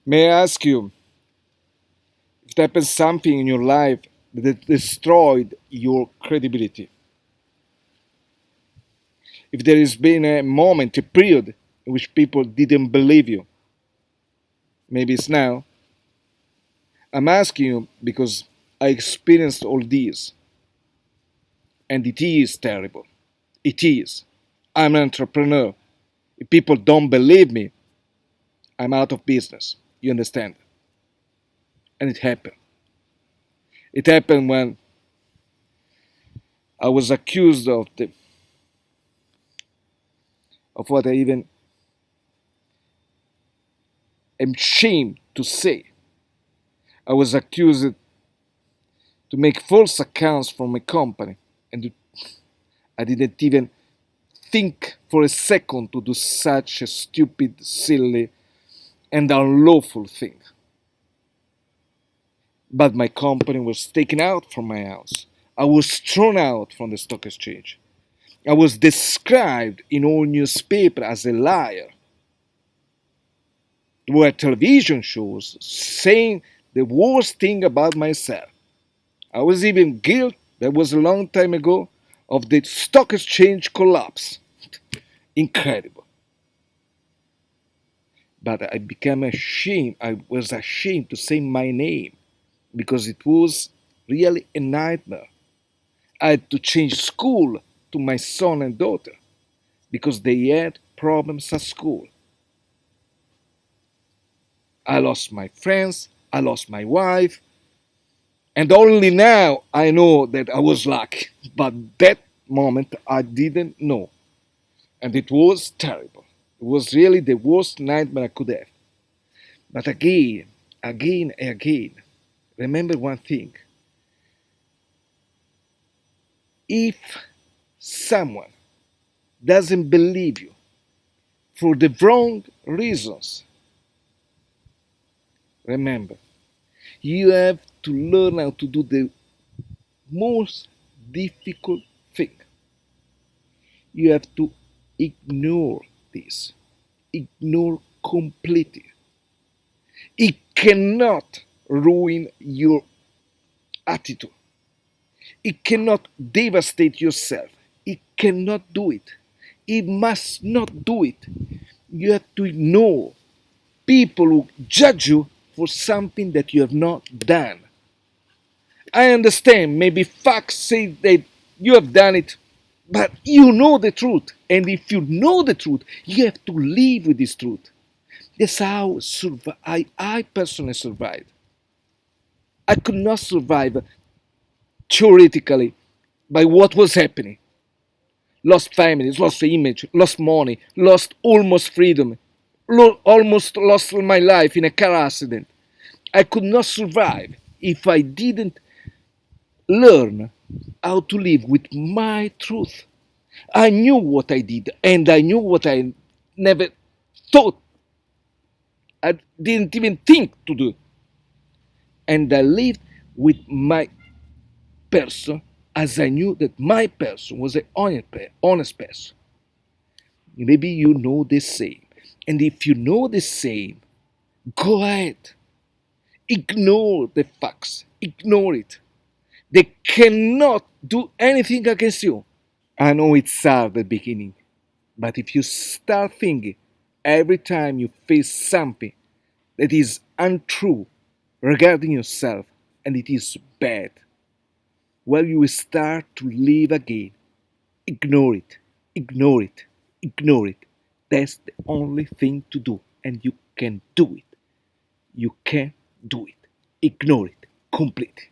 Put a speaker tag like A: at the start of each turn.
A: May I ask you if there happened something in your life that destroyed your credibility? If there has been a moment, a period in which people didn't believe you, maybe it's now. I'm asking you because I experienced all these, and it is terrible. It is. I'm an entrepreneur. If people don't believe me, I'm out of business. You understand? And it happened. It happened when I was accused of what I even am ashamed to say. I was accused to make false accounts for my company, and I didn't even think for a second to do such a stupid, silly, and unlawful thing. But my company was taken out from my house. I was thrown out from the stock exchange. I was described in all newspapers as a liar. There were television shows saying the worst thing about myself. I was even guilty, that was a long time ago, of the stock exchange collapse. Incredible. But I became ashamed. I was ashamed to say my name because it was really a nightmare. I had to change school to my son and daughter because they had problems at school. I lost my friends, I lost my wife, and only now I know that I was lucky. But that moment I didn't know. And it was terrible. It was really the worst nightmare I could have. But again and again, remember one thing. If someone doesn't believe you for the wrong reasons, remember, you have to learn how to do the most difficult thing. You have to ignore this. Ignore completely. It cannot ruin your attitude. It cannot devastate yourself. It cannot do it. It must not do it. You have to ignore people who judge you for something that you have not done. I understand, maybe facts say that you have done it, but you know the truth. And if you know the truth, you have to live with this truth. That's how I personally survived. I could not survive theoretically by what was happening. Lost families, lost image, lost money, lost almost freedom, almost lost my life in a car accident. I could not survive if I didn't learn how to live with my truth. I knew what I did, and I knew what I never thought, I didn't even think to do. And I lived with my person as I knew that my person was an honest person. Maybe you know the same. And if you know the same, go ahead. Ignore the facts. Ignore it. They cannot do anything against you. I know it's hard at the beginning, but if you start thinking every time you face something that is untrue regarding yourself and it is bad, well, you will start to live again. Ignore it, ignore it, ignore it. That's the only thing to do, and you can do it. You can do it. Ignore it completely.